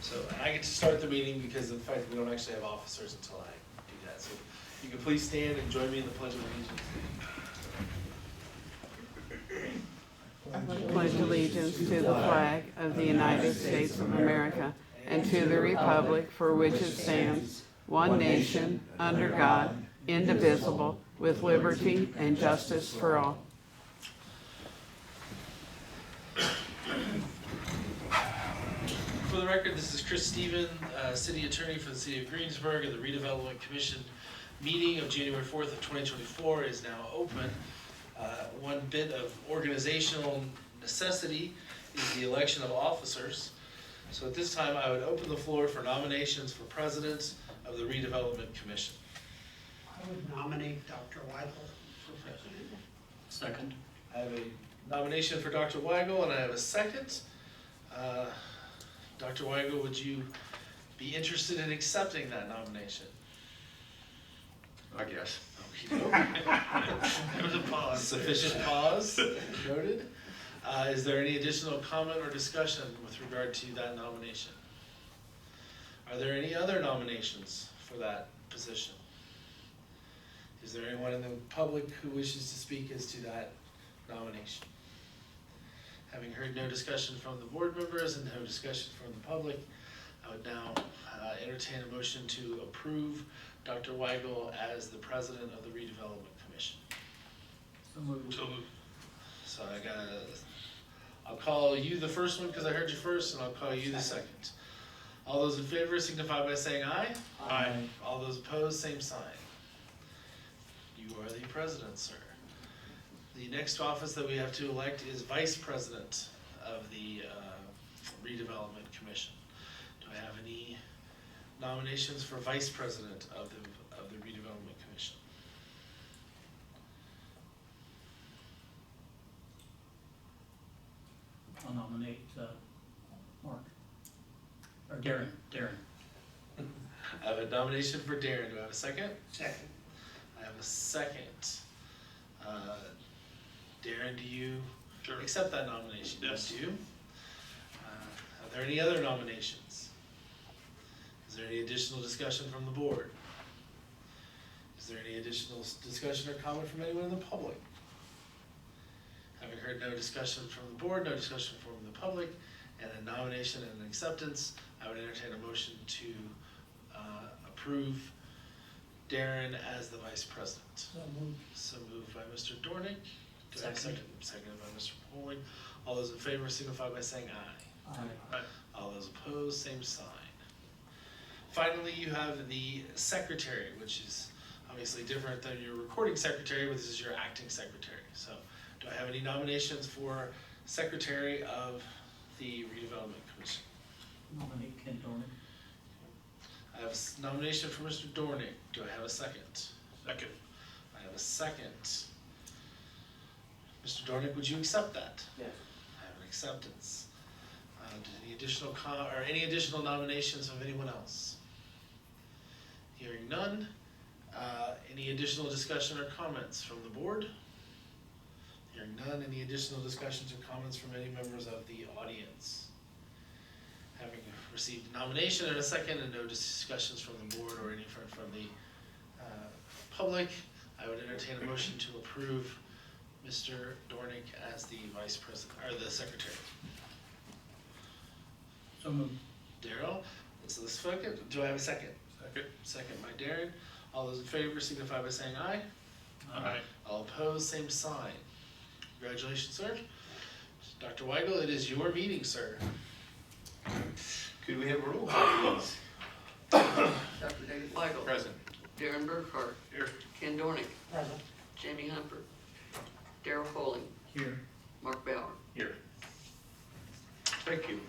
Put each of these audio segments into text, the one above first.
So, and I get to start the meeting because of the fact that we don't actually have officers until I do that. So you can please stand and join me in the Pledge of Allegiance. Pledge allegiance to the flag of the United States of America and to the republic for which it stands, one nation, under God, indivisible, with liberty and justice for all. For the record, this is Chris Stephen, City Attorney for the City of Greensburg, and the Redevelopment Commission meeting of January 4th of 2024 is now open. One bit of organizational necessity is the election of officers. So at this time, I would open the floor for nominations for President of the Redevelopment Commission. I would nominate Dr. Weigel for president. Second. I have a nomination for Dr. Weigel, and I have a second. Dr. Weigel, would you be interested in accepting that nomination? I guess. There was a pause. Sufficient pause, noted. Is there any additional comment or discussion with regard to that nomination? Are there any other nominations for that position? Is there anyone in the public who wishes to speak as to that nomination? Having heard no discussion from the board members and no discussion from the public, I would now entertain a motion to approve Dr. Weigel as the president of the Redevelopment Commission. So moved. So I'll call you the first one because I heard you first, and I'll call you the second. All those in favor signify by saying aye. Aye. All those opposed, same sign. You are the president, sir. The next office that we have to elect is vice president of the Redevelopment Commission. Do I have any nominations for vice president of the Redevelopment Commission? I'll nominate Mark. Or Darren. I have a nomination for Darren. Do I have a second? Second. I have a second. Darren, do you accept that nomination? Yes. Do you? Are there any other nominations? Is there any additional discussion from the board? Is there any additional discussion or comment from anyone in the public? Having heard no discussion from the board, no discussion from the public, and a nomination and an acceptance, I would entertain a motion to approve Darren as the vice president. So moved by Mr. Dornick. Do I have a second? Seconded by Mr. Poling. All those in favor signify by saying aye. Aye. All those opposed, same sign. Finally, you have the secretary, which is obviously different than your recording secretary, but this is your acting secretary. So do I have any nominations for secretary of the Redevelopment Commission? Nominate Ken Dornick. I have a nomination for Mr. Dornick. Do I have a second? Second. I have a second. Mr. Dornick, would you accept that? Yes. I have an acceptance. Any additional nominations of anyone else? Hearing none. Any additional discussion or comments from the board? Hearing none. Any additional discussions or comments from any members of the audience? Having received a nomination and a second and no discussions from the board or any from the public, I would entertain a motion to approve Mr. Dornick as the vice president, or the secretary. So moved. Daryl, so the second, do I have a second? Second. Second by Darren. All those in favor signify by saying aye. Aye. All opposed, same sign. Congratulations, sir. Dr. Weigel, it is your meeting, sir. Could we have a roll call, please? Dr. David Weigel. Present. Darren Burkhart. Here. Ken Dornick. Present. Jamie Humphrey. Darrell Foley. Here. Mark Bauer. Here. Thank you.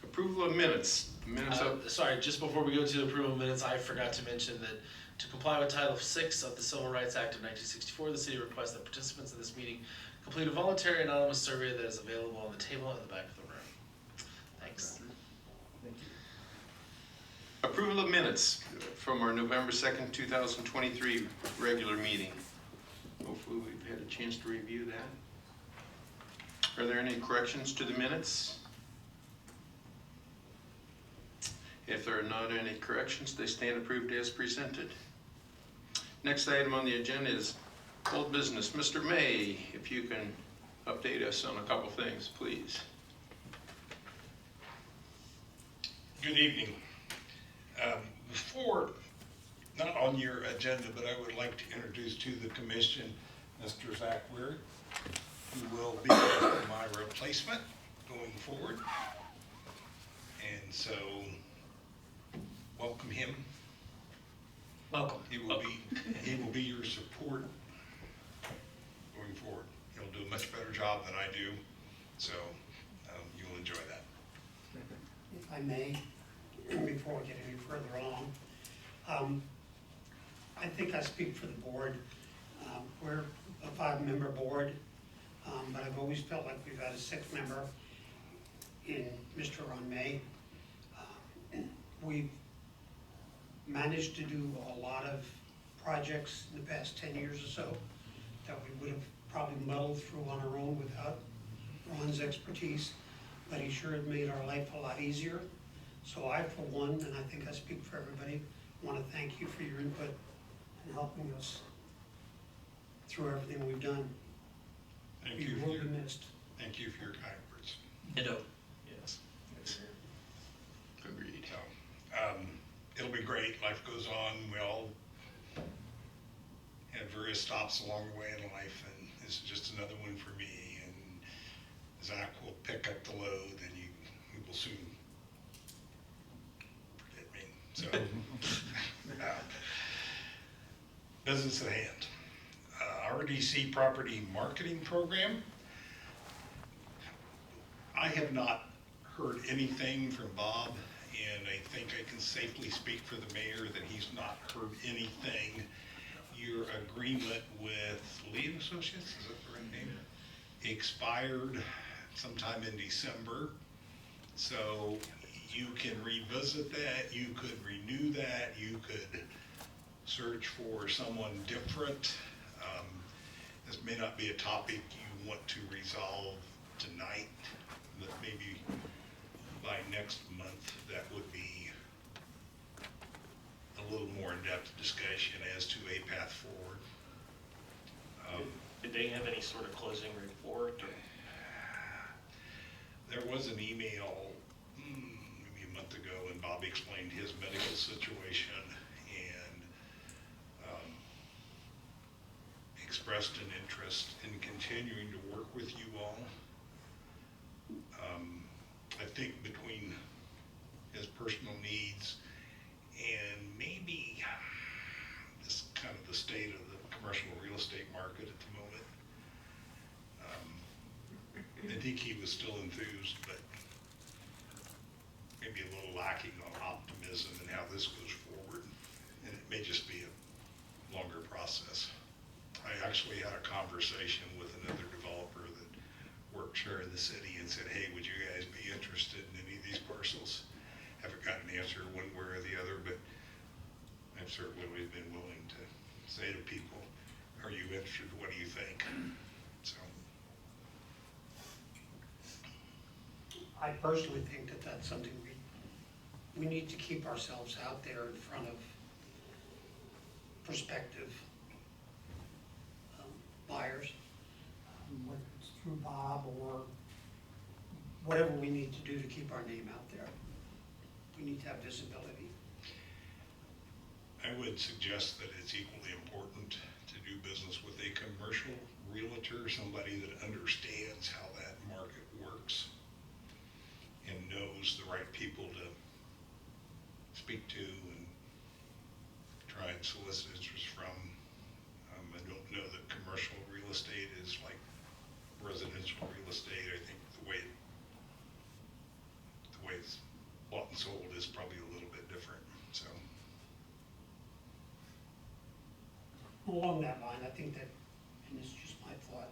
Approval of minutes. Minutes of, Sorry, just before we go to the approval of minutes, I forgot to mention that to comply with Title VI of the Civil Rights Act of 1964, the city requests that participants in this meeting complete a voluntary anonymous survey that is available on the table in the back of the room. Thanks. approval of minutes from our November 2nd, 2023 regular meeting. Hopefully we've had a chance to review that. Are there any corrections to the minutes? If there are not any corrections, they stand approved as presented. Next item on the agenda is old business. Mr. May, if you can update us on a couple things, please. Good evening. Before, not on your agenda, but I would like to introduce to the commission Mr. Zach Weir, who will be my replacement going forward. And so, welcome him. Welcome. He will be your support going forward. He'll do a much better job than I do, so you'll enjoy that. If I may, before we get any further along, I think I speak for the board. We're a 5-member board, but I've always felt like we've had a 6th member in Mr. Ron May. We've managed to do a lot of projects in the past 10 years or so that we would have probably muddled through on our own without Ron's expertise, but he sure has made our life a lot easier. So I, for one, and I think I speak for everybody, want to thank you for your input and helping us through everything we've done. Thank You you will for be your, missed. thank you for your kind words. Ditto. Yes. Agreed. So, it'll be great. Life goes on. We all have various stops along the way in life, and this is just another one for me. And Zach will pick up the load, and you will soon forget me. So, business at hand. RDC Property Marketing Program. I have not heard anything from Bob, and I think I can safely speak for the mayor that he's not heard anything. Your agreement with Lee and Associates, is that the right name? Expired sometime in December. So you can revisit that, you could renew that, you could search for someone different. This may not be a topic you want to resolve tonight, but maybe by next month, that would be a little more in-depth discussion as to a path forward. Did they have any sort of closing report or? There was an email maybe a month ago, and Bob explained his medical situation and expressed an interest in continuing to work with you all. I think between his personal needs and maybe this kind of the state of the commercial real estate market at the moment, I think he was still enthused, but maybe a little lacking on optimism in how this goes forward. And it may just be a longer process. I actually had a conversation with another developer that works here in the city and said, hey, would you guys be interested in any of these parcels? Haven't gotten an answer one way or the other, but I've certainly been willing to say to people, are you interested? What do you think? So. I personally think that that's something we need to keep ourselves out there in front of prospective buyers, whether it's through Bob or whatever we need to do to keep our name out there. We need to have visibility. I would suggest that it's equally important to do business with a commercial realtor, somebody that understands how that market works and knows the right people to speak to and try and solicit interest from. I don't know that commercial real estate is like residential real estate. I think the way it's bought and sold is probably a little bit different, so. Along that line, I think that, and this is just my thought,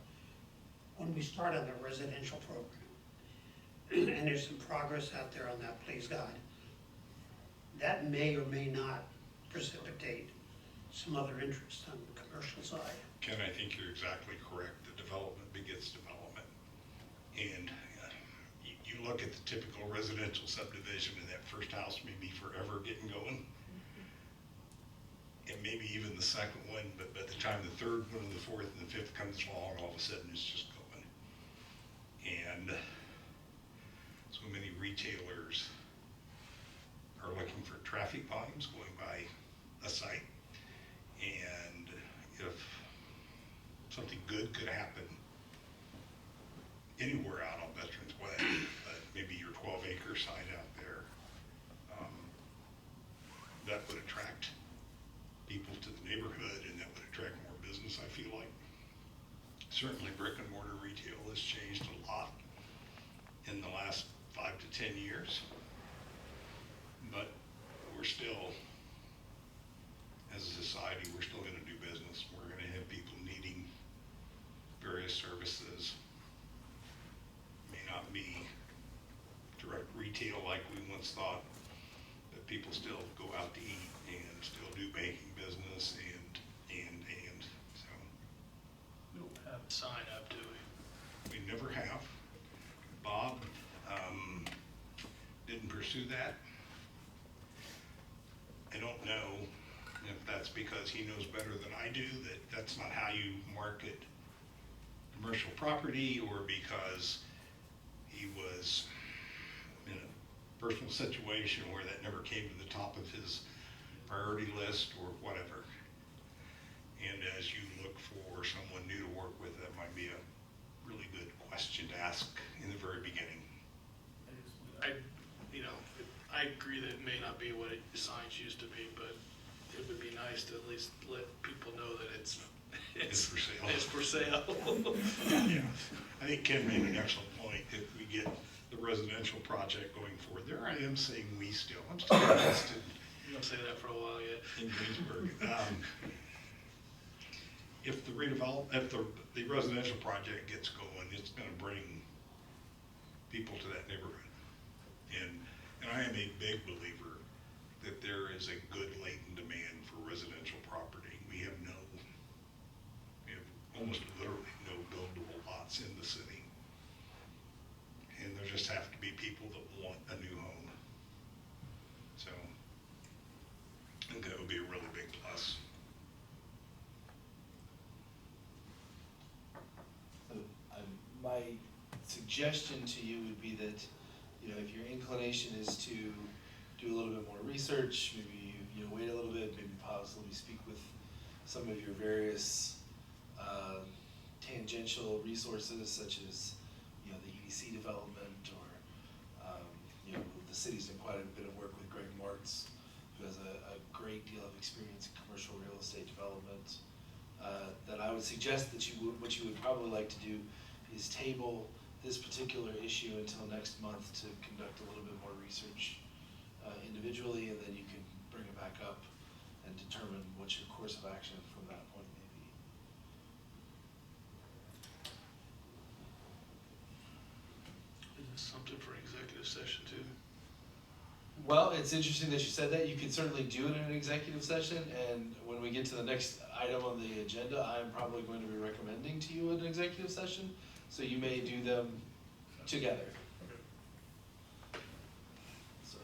when we start on the residential program, and there's some progress out there on that, please God, that may or may not precipitate some other interest on the commercial side. Ken, I think you're exactly correct. The development begets development. And you you look at the typical residential subdivision and that first house may be forever getting going. And maybe even the second one, but by the time the third one and the fourth and the fifth comes along, all of a sudden it's just going. And so many retailers are looking for traffic volumes going by a site. And if something good could happen anywhere out on Veterans Way, but maybe your 12-acre site out there, that would attract people to the neighborhood, and that would attract more business, I feel like. Certainly brick and mortar retail has changed a lot in the last 5 to 10 years, but we're still, as a society, we're still gonna do business. We're gonna have people needing various services. May not be direct retail like we once thought, but people still go out to eat and still do banking business and so. We don't have a sign up, do we? We never have. Bob didn't pursue that. I don't know if that's because he knows better than I do that that's not how you market commercial property, or because he was in a personal situation where that never came to the top of his priority list or whatever. And as you look for someone new to work with, that might be a really good question to ask in the very beginning. I agree that it may not be what the signs used to be, but it would be nice to at least let people know that it's for sale. It's for sale. Yeah, I think Ken made an excellent point. If we get the residential project going forward, there I am saying I'm still invested You don't say that for a while yet. in Greensburg. If the residential project gets going, it's gonna bring people to that neighborhood. And I am a big believer that there is a good latent demand for residential property. We have almost literally no buildable lots in the city. And there just have to be people that want a new home. So I think that would be a really big plus. So, my suggestion to you would be that, if your inclination is to do a little bit more research, maybe, wait a little bit, maybe possibly speak with some of your various tangential resources, such as, the EDC development, or, the city's done quite a bit of work with Greg Martz, who has a great deal of experience in commercial real estate development. That I would suggest that what you would probably like to do is table this particular issue until next month to conduct a little bit more research individually, and then you can bring it back up and determine what your course of action from that point may be. Is this something for executive session too? Well, it's interesting that you said that. You could certainly do it in an executive session, and when we get to the next item on the agenda, I'm probably going to be recommending to you an executive session, so you may do them together. So.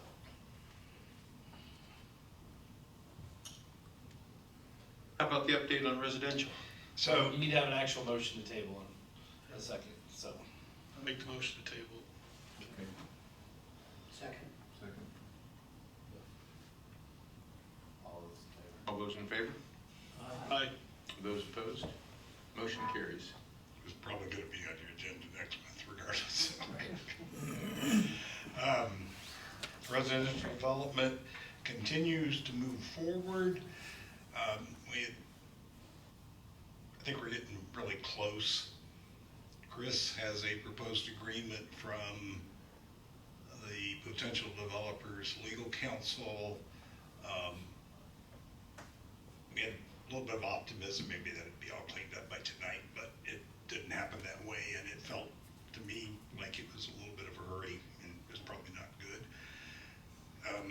How about the update on residential? So You need to have an actual motion to table in a second, so. I make the motion to table. Second. All those in favor? Aye. Those opposed? Motion carries. it's probably gonna be on your agenda next month regardless. Residential development continues to move forward. I think we're getting really close. Chris has a proposed agreement from the potential developers' legal counsel. We had a little bit of optimism maybe that it'd be all cleaned up by tonight, but it didn't happen that way, and it felt to me like it was a little bit of a hurry, and it was probably not good.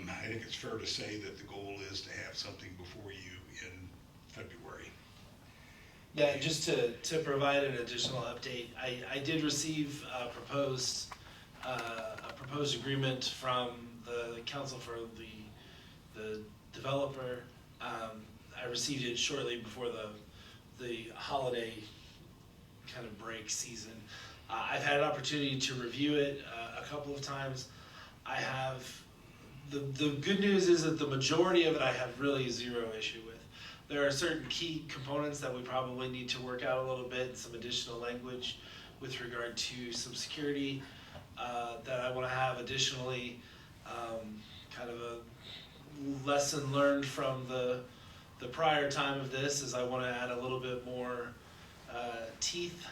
I think it's fair to say that the goal is to have something before you in February. Yeah, and just to provide an additional update, I did receive proposed a proposed agreement from the council for the developer. I received it shortly before the holiday kind of break season. I've had an opportunity to review it a couple of times. I have, the good news is that the majority of it I have really zero issue with. There are certain key components that we probably need to work out a little bit, some additional language with regard to some security that I want to have additionally, kind of a lesson learned from the prior time of this is I want to add a little bit more teeth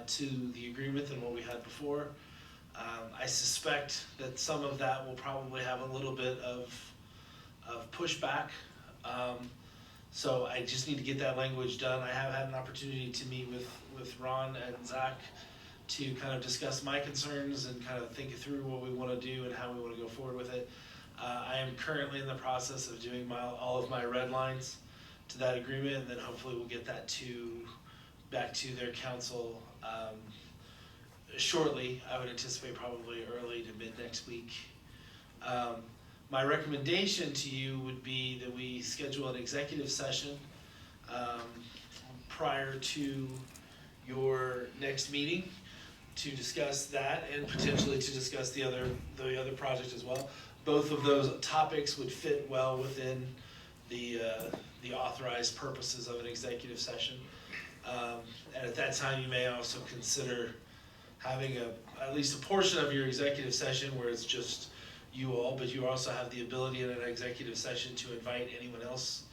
to the agreement than what we had before. I suspect that some of that will probably have a little bit of pushback. So I just need to get that language done. I have had an opportunity to meet with Ron and Zach to kind of discuss my concerns and kind of think through what we want to do and how we want to go forward with it. I am currently in the process of doing all of my red lines to that agreement, and then hopefully we'll get that back to their council shortly. I would anticipate probably early to mid next week. My recommendation to you would be that we schedule an executive session prior to your next meeting to discuss that and potentially to discuss the other project as well. Both of those topics would fit well within the authorized purposes of an executive session. And at that time, you may also consider having at least a portion of your executive session where it's just you all, but you also have the ability in an executive session to invite anyone else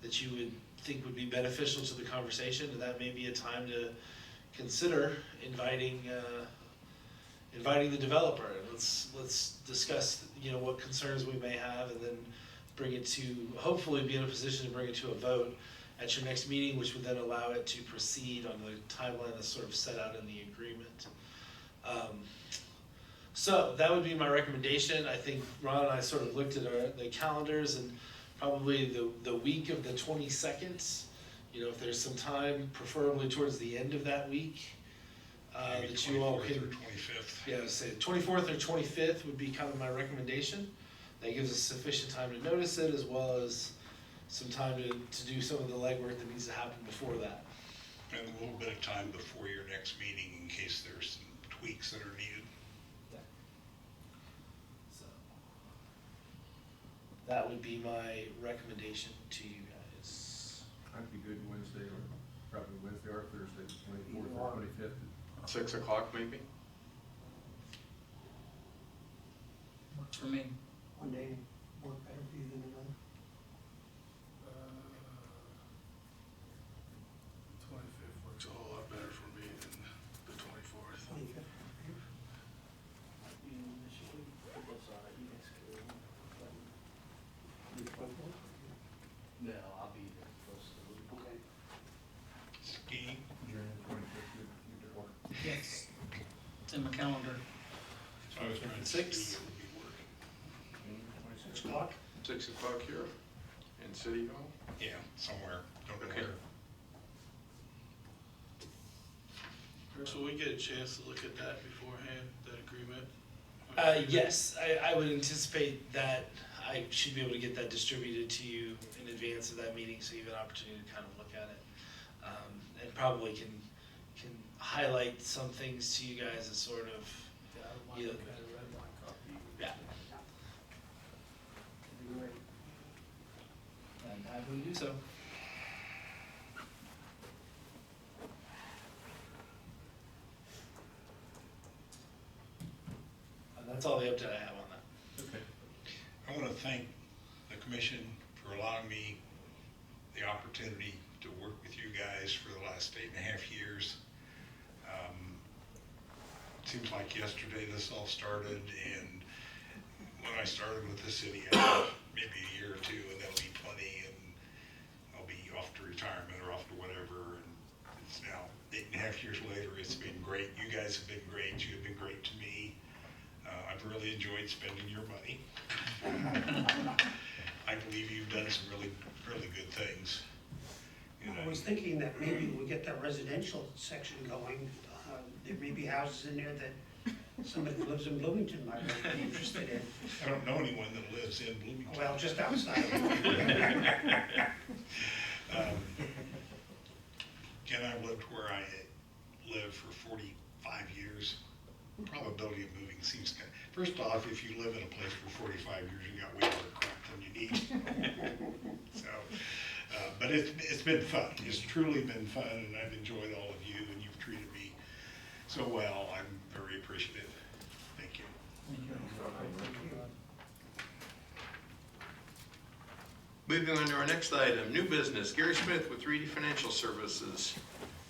that you would think would be beneficial to the conversation, and that may be a time to consider inviting the developer. Let's discuss what concerns we may have, and then bring it to, hopefully be in a position to bring it to a vote at your next meeting, which would then allow it to proceed on the timeline that's sort of set out in the agreement. So that would be my recommendation. I think Ron and I sort of looked at the calendars, and probably the week of the 22nd, if there's some time, preferably towards the end of that week, that you all can. 24th or 25th. Yeah, say 24th or 25th would be kind of my recommendation. That gives us sufficient time to notice it, as well as some time to do some of the legwork that needs to happen before that. And a little bit of time before your next meeting in case there's some tweaks that are needed. So that would be my recommendation to you guys. I'd be good Wednesday, or probably Wednesday or Thursday, 24th or 25th. 6 o'clock maybe? Works for me. One day work better for you than another. 25th works a whole lot better for me than the 24th. 25th. No, I'll be there close to Okay. Skiing. During the 25th, you work. Yes. It's in my calendar. So I was trying to 6? see what would be working. 6 o'clock? 6 o'clock here in City Hall? Yeah, somewhere, don't know Okay. where. So we get a chance to look at that beforehand, that agreement? Yes, I would anticipate that I should be able to get that distributed to you in advance of that meeting, so you have an opportunity to kind of look at it. And probably can highlight some things to you guys as sort of, yeah. And I will do so. And that's all the update I have on that. Okay. I want to thank the commission for allowing me the opportunity to work with you guys for the last 8.5 years. Seems like yesterday this all started, and when I started with the city, I thought maybe a year or two, and that'll be plenty, and I'll be off to retirement or off to whatever, and it's now 8.5 years later. It's been great. You guys have been great. You have been great to me. I've really enjoyed spending your money. I believe you've done some really, really good things. I was thinking that maybe we get that residential section going. There may be houses in there that Somebody that lives in Bloomington might be interested in, I don't know anyone that lives in Bloomington. well, just outside. Ken, I've lived where I lived for 45 years. Probability of moving seems kind of, first off, if you live in a place for 45 years, you got way more crap than you need. So, but it's been fun. It's truly been fun, and I've enjoyed all of you, and you've treated me so well. I'm very appreciative. Thank you. Moving on to our next item, new business. Gary Smith with Reedy Financial Services.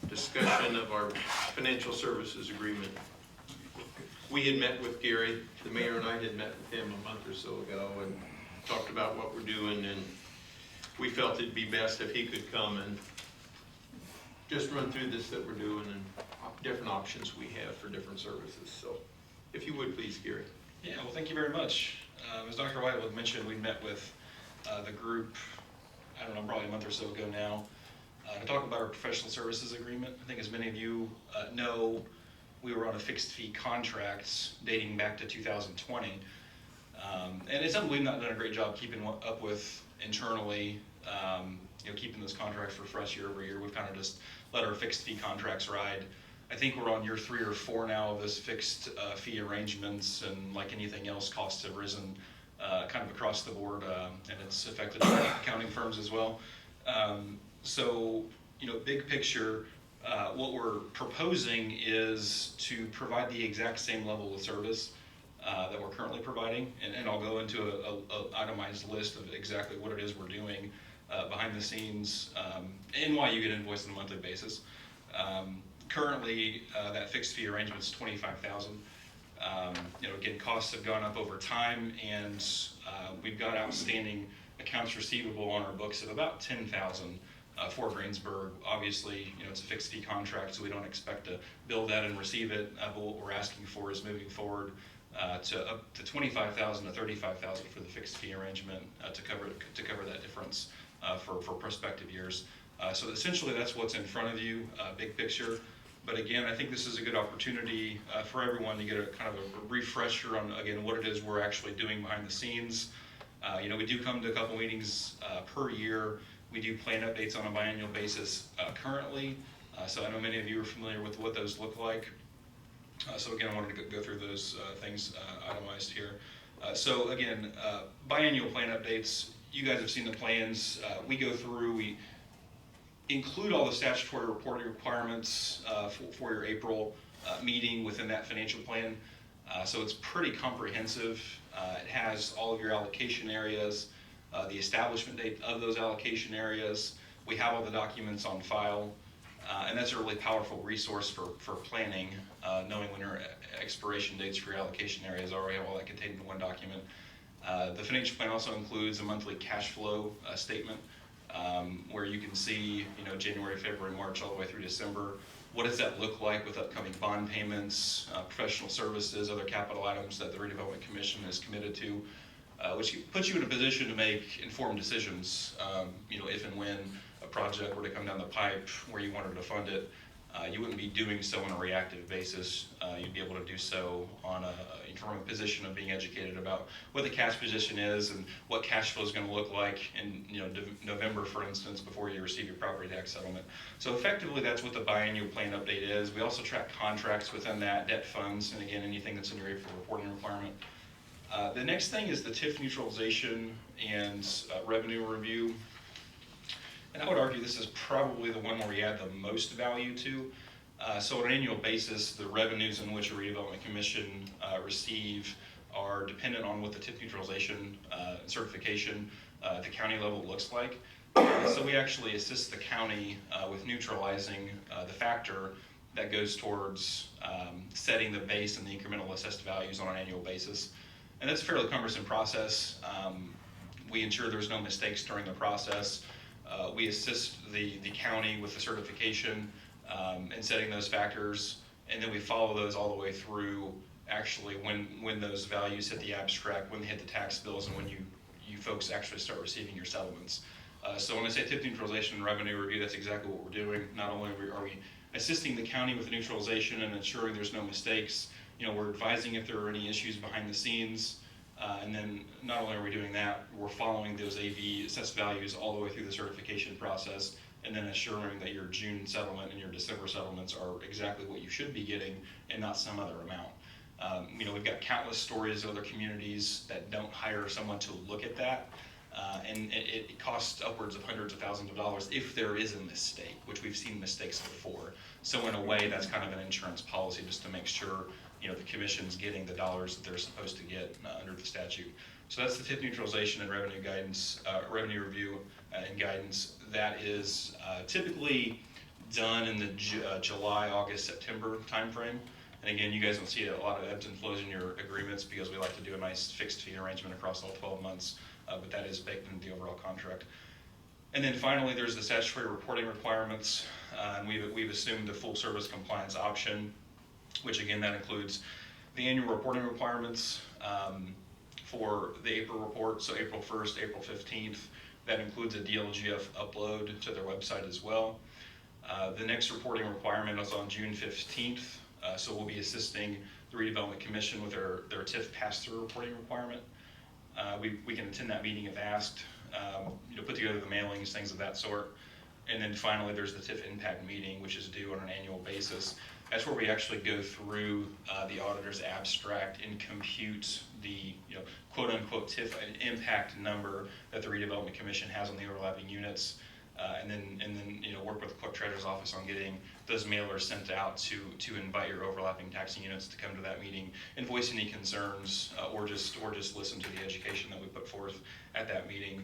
Discussion of our financial services agreement. We had met with Gary, the mayor and I had met with him a month or so ago and talked about what we're doing, and we felt it'd be best if he could come and just run through this that we're doing and different options we have for different services. So if you would please, Gary. Yeah, well, thank you very much. As Dr. Whitewood mentioned, we met with the group, I don't know, probably a month or so ago now, to talk about our professional services agreement. I think as many of you know, we were on a fixed fee contract dating back to 2020. And it's something we've not done a great job keeping up with internally, keeping those contracts refreshed year over year. We've kind of just let our fixed fee contracts ride. I think we're on year 3 or 4 now of this fixed fee arrangements, and like anything else, costs have risen kind of across the board, and it's affected accounting firms as well. So, big picture, what we're proposing is to provide the exact same level of service that we're currently providing, and I'll go into a itemized list of exactly what it is we're doing behind the scenes, and why you get invoiced on a monthly basis. Currently, that fixed fee arrangement is $25,000. Again, costs have gone up over time, and we've got outstanding accounts receivable on our books of about $10,000 for Greensburg. Obviously, it's a fixed fee contract, so we don't expect to bill that and receive it. But what we're asking for is moving forward to up to $25,000 to $35,000 for the fixed fee arrangement to cover that difference for prospective years. So essentially, that's what's in front of you, big picture. But again, I think this is a good opportunity for everyone to get a kind of a refresher on, again, what it is we're actually doing behind the scenes. We do come to a couple meetings per year. We do plan updates on a biannual basis currently. So I know many of you are familiar with what those look like. So again, I wanted to go through those things itemized here. So again, biannual plan updates. You guys have seen the plans. We go through, we include all the statutory reporting requirements for your April meeting within that financial plan. So it's pretty comprehensive. It has all of your allocation areas, the establishment date of those allocation areas. We have all the documents on file, and that's a really powerful resource for planning, knowing when your expiration dates for your allocation areas are. We have all that contained in one document. The financial plan also includes a monthly cash flow statement, where you can see, January, February, March, all the way through December. What does that look like with upcoming bond payments, professional services, other capital items that the Redevelopment Commission is committed to, which puts you in a position to make informed decisions, if and when a project were to come down the pipe where you wanted to fund it. You wouldn't be doing so on a reactive basis. You'd be able to do so from a position of being educated about what the cash position is and what cash flow is going to look like in November, for instance, before you receive your property tax settlement. So effectively, that's what the biannual plan update is. We also track contracts within that, debt funds, and again, anything that's in your April reporting requirement. The next thing is the TIF neutralization and revenue review. And I would argue this is probably the one where we add the most value to. So on an annual basis, the revenues in which a redevelopment commission receive are dependent on what the TIF neutralization certification at the county level looks like. So we actually assist the county with neutralizing the factor that goes towards setting the base and the incremental assessed values on an annual basis. And that's a fairly cumbersome process. We ensure there's no mistakes during the process. We assist the county with the certification and setting those factors, and then we follow those all the way through actually when those values hit the abstract, when they hit the tax bills, and when you folks actually start receiving your settlements. So when I say TIF neutralization and revenue review, that's exactly what we're doing. Not only are we assisting the county with the neutralization and ensuring there's no mistakes, we're advising if there are any issues behind the scenes. And then not only are we doing that, we're following those AV assessed values all the way through the certification process, and then assuring that your June settlement and your December settlements are exactly what you should be getting and not some other amount. We've got countless stories of other communities that don't hire someone to look at that. And it costs upwards of hundreds of thousands of dollars if there is a mistake, which we've seen mistakes before. So in a way, that's kind of an insurance policy just to make sure the commission's getting the dollars that they're supposed to get under the statute. So that's the TIF neutralization and revenue guidance, revenue review and guidance. That is typically done in the July, August, September timeframe. And again, you guys don't see a lot of ebbs and flows in your agreements because we like to do a nice fixed fee arrangement across all 12 months, but that is baked into the overall contract. And then finally, there's the statutory reporting requirements, and we've assumed the full service compliance option, which again, that includes the annual reporting requirements for the April report, so April 1st, April 15th. That includes a DLGF upload to their website as well. The next reporting requirement is on June 15th, so we'll be assisting the Redevelopment Commission with their TIF pass-through reporting requirement. We can attend that meeting if asked, put together the mailings, things of that sort. And then finally, there's the TIF impact meeting, which is due on an annual basis. That's where we actually go through the auditor's abstract and compute the quote unquote TIF impact number that the Redevelopment Commission has on the overlapping units. And then work with the clerk treasurer's office on getting those mailers sent out to invite your overlapping taxing units to come to that meeting and voice any concerns or just listen to the education that we put forth at that meeting.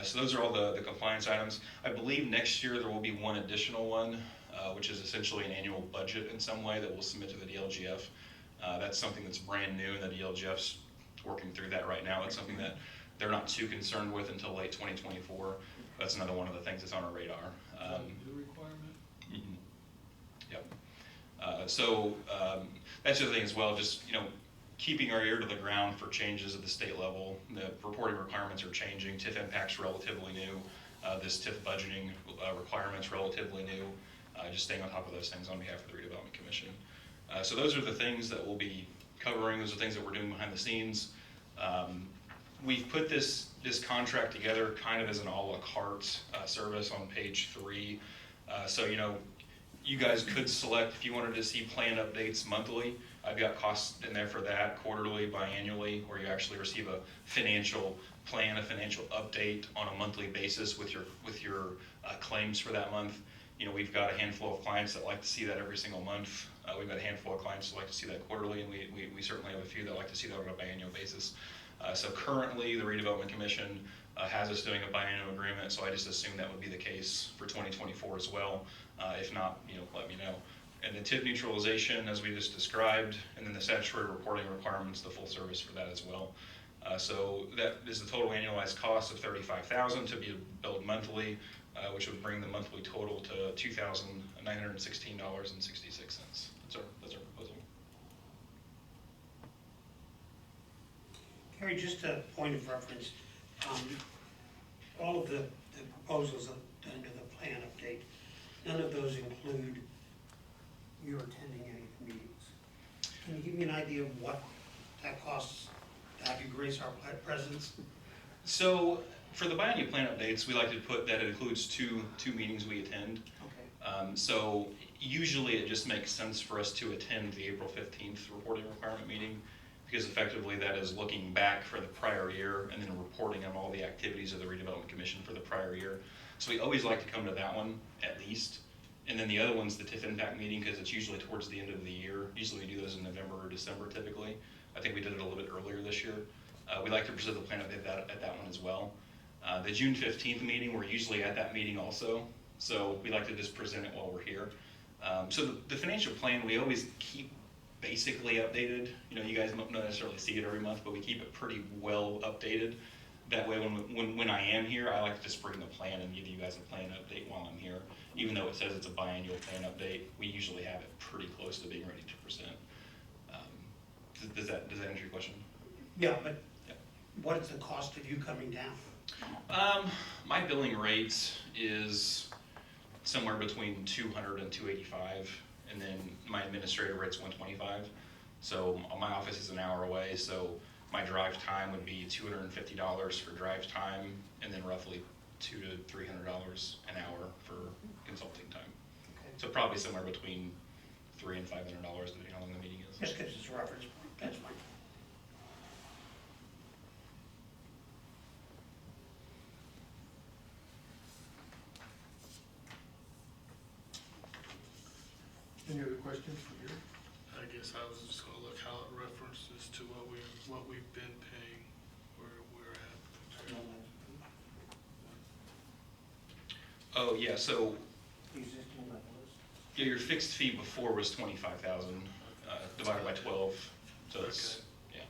So those are all the compliance items. I believe next year there will be one additional one, which is essentially an annual budget in some way that we'll submit to the DLGF. That's something that's brand new, and the DLGF's working through that right now. It's something that they're not too concerned with until late 2024. That's another one of the things that's on our radar. New requirement? Mm-hmm. Yep. That's the other thing as well, just, keeping our ear to the ground for changes at the state level. The reporting requirements are changing. TIF impact's relatively new. This TIF budgeting requirement's relatively new. Just staying on top of those things on behalf of the Redevelopment Commission. So those are the things that we'll be covering. Those are things that we're doing behind the scenes. We've put this contract together kind of as an a la carte service on page 3. So you guys could select if you wanted to see plan updates monthly. I've got costs in there for that, quarterly, biannually, where you actually receive a financial plan, a financial update on a monthly basis with your claims for that month. We've got a handful of clients that like to see that every single month. We've got a handful of clients that like to see that quarterly, and we certainly have a few that like to see that on a biannual basis. So currently, the Redevelopment Commission has us doing a biannual agreement, so I just assume that would be the case for 2024 as well. If not, let me know. And the TIF neutralization, as we just described, and then the statutory reporting requirements, the full service for that as well. So that is the total annualized cost of $35,000 to be billed monthly, which would bring the monthly total to $2,916.66. That's our proposal. Carrie, just a point of reference, all of the proposals under the plan update, none of those include you attending any of the meetings. Can you give me an idea of what that costs to have you grace our presence? So for the biennial plan updates, we like to put that it includes two meetings we attend. Okay. So usually it just makes sense for us to attend the April 15th reporting requirement meeting, because effectively that is looking back for the prior year and then reporting on all the activities of the Redevelopment Commission for the prior year. So we always like to come to that one at least. And then the other one's the TIF impact meeting, because it's usually towards the end of the year. Usually we do those in November or December typically. I think we did it a little bit earlier this year. We like to present the plan update at that one as well. The June 15th meeting, we're usually at that meeting also. So we like to just present it while we're here. So the financial plan, we always keep basically updated. You guys don't necessarily see it every month, but we keep it pretty well updated. That way when I am here, I like to just bring the plan and give you guys a plan update while I'm here. Even though it says it's a biannual plan update, we usually have it pretty close to being ready to present. Does that answer your question? Yeah, but what is the cost of you coming down? My billing rate is somewhere between $200 and $285, and then my administrative rate's $125. So my office is an hour away, so my drive time would be $250 for drive time, and then roughly $200 to $300 an hour for consulting time. Okay. So probably somewhere between $300 and $500 depending on how long the meeting is. Just gives us a reference point, that's fine. Any other questions for Gary? I guess I was just gonna look how it references to what we've been paying, where we're at. Oh, yeah, so Existing level is. yeah, your fixed fee before was 25,000 divided by 12, so it's, yeah.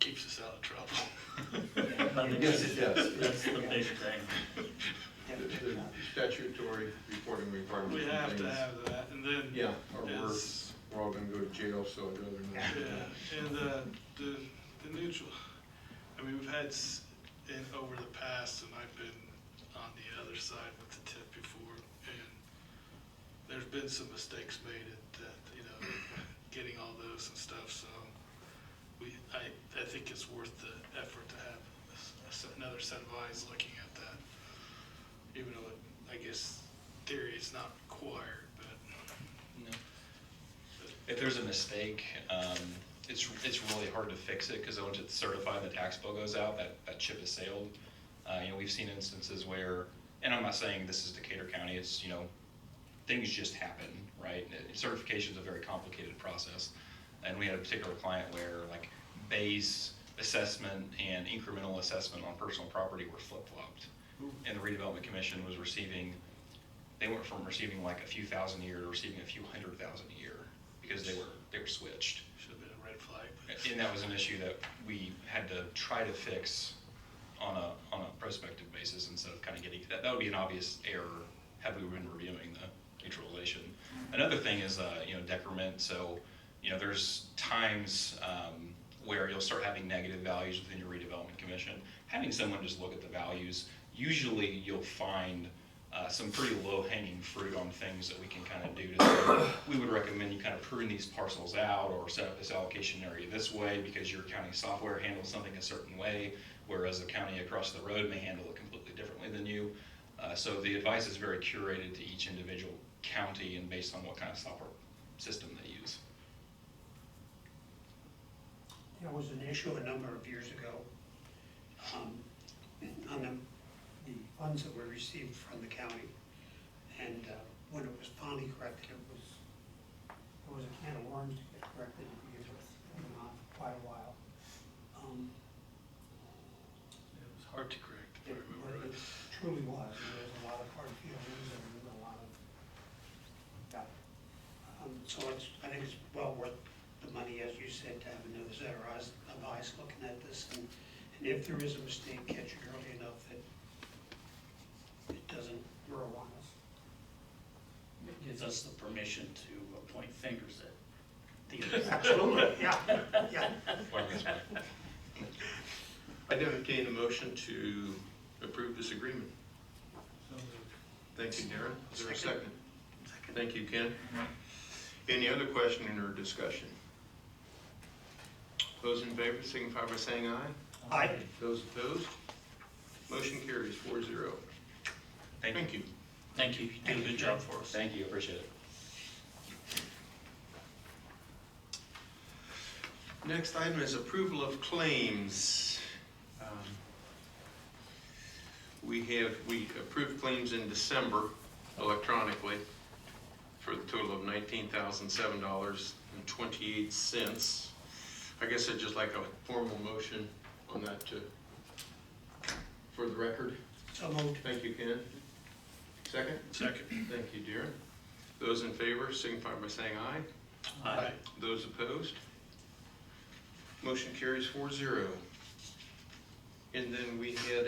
Keeps us out of trouble. Yes, it does. That's the big thing. The statutory reporting requirements. We and have to things. have that, and then. Yeah, or is- we're all gonna go to jail, so I'd rather not. Yeah, and the neutral, I mean, we've had, in over the past, and I've been on the other side with the TIF before, and there's been some mistakes made at that, getting all those and stuff, so I think it's worth the effort to have another set of eyes looking at that, even though I guess theory is not required, but. No. If there's a mistake, it's really hard to fix it, because once it's certified and the tax bill goes out, that ship has sailed. We've seen instances where, and I'm not saying this is Decatur County, it's, things just happen, right? Certification is a very complicated process. And we had a particular client where like base assessment and incremental assessment on personal property were flip-flopped. And the Redevelopment Commission was they went from receiving like a few thousand a year to receiving a few $100,000 a year, because they were switched. Should have been a red flag. And that was an issue that we had to try to fix on a prospective basis instead of kind of getting, that would be an obvious error had we been reviewing the neutralization. Another thing is, decrement. So, there's times where you'll start having negative values within your redevelopment commission. Having someone just look at the values, usually you'll find some pretty low-hanging fruit on things that we can kind of do to say, we would recommend you kind of prune these parcels out or set up this allocation area this way because your county software handles something a certain way, whereas the county across the road may handle it completely differently than you. So the advice is very curated to each individual county and based on what kind of software system they use. There was an issue a number of years ago on the funds that were received from the county. And when it was finally corrected, it was a can of worms to get corrected because it was going on for quite a while. It was hard to correct, if I remember It right. truly was, and there was a lot of hard feelings and a lot of, yeah. So I think it's well worth the money, as you said, to have another set of eyes looking at this, and if there is a mistake, catch it early enough that it doesn't grow on us. It gives us the permission to point fingers at the. Absolutely, yeah, yeah. I'd entertain a motion to approve this agreement. Thank you, Darren. Is there a second? Thank you, Ken. Any other questioning or discussion? Those in favor signify by saying aye. Aye. Those opposed? Motion carries 4-0. Thank you. Thank you, you did a good job for us. Thank you, appreciate it. Next item is approval of claims. We approved claims in December electronically for the total of $19,007.28. I guess I'd just like a formal motion on that for the record. So moved. Thank you, Ken. Second? Second. Thank you, Darren. Those in favor signify by saying aye. Aye. Those opposed? Motion carries 4-0. And then we had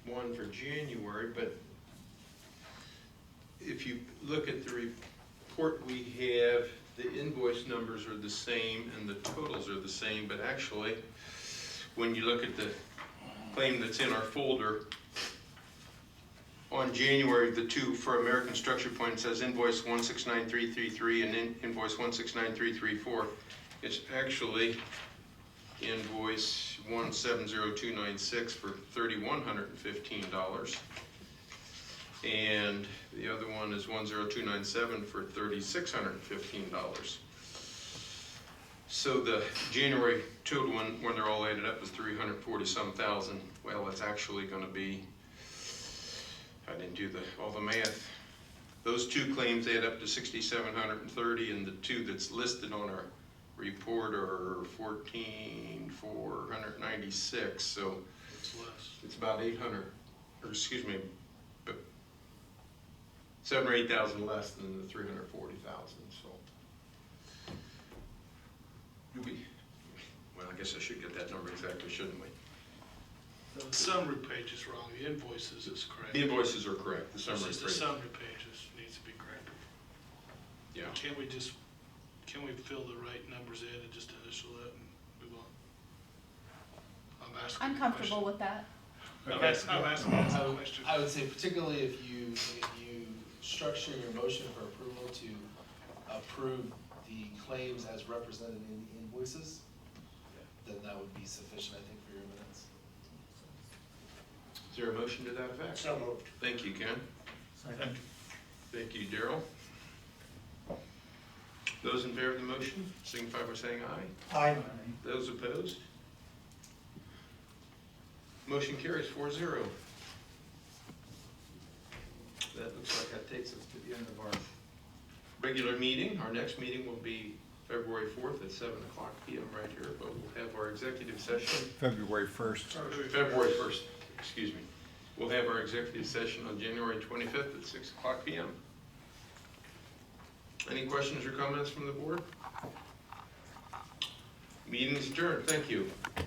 one for January, but if you look at the report we have, the invoice numbers are the same and the totals are the same, but actually, when you look at the claim that's in our folder. On January, the two for American Structure Point, it says invoice 169333 and invoice 169334. It's actually invoice 170296 for $3,115. And the other one is 10297 for $3,615. So the January total one, when they're all added up, is 340-some thousand. Well, it's actually gonna be, I didn't do all the math. Those two claims add up to 6,730, and the two that's listed on our report are 14,496. So It's less. it's about 800, or excuse me, but 7,000 or 8,000 less than the 340,000. So do we? Well, I guess I should get that number exactly, shouldn't we? The summary page is wrong, the invoices is correct. The invoices are correct. The It's summary just the page. summary pages needs to be corrected. Yeah. Can we fill the right numbers in and just initial it and move on? I'm asking. I'm a comfortable question. with that. I'm asking a question. I would say particularly if you structure your motion for approval to approve the claims as represented in the invoices, then that would be sufficient, I think, for your minutes. Is there a motion to that effect? So moved. Thank you, Ken. Second. Thank you, Daryl. Those in favor of the motion, signify by saying aye. Aye. Those opposed? Motion carries 4-0. That looks like that takes us to the end of our regular meeting. Our next meeting will be February 4th at 7 o'clock p.m. right here, but we'll have our executive session. February 1st. February 1st, excuse me. We'll have our executive session on January 25th at 6 o'clock p.m. Any questions or comments from the board? Meeting's adjourned. Thank you.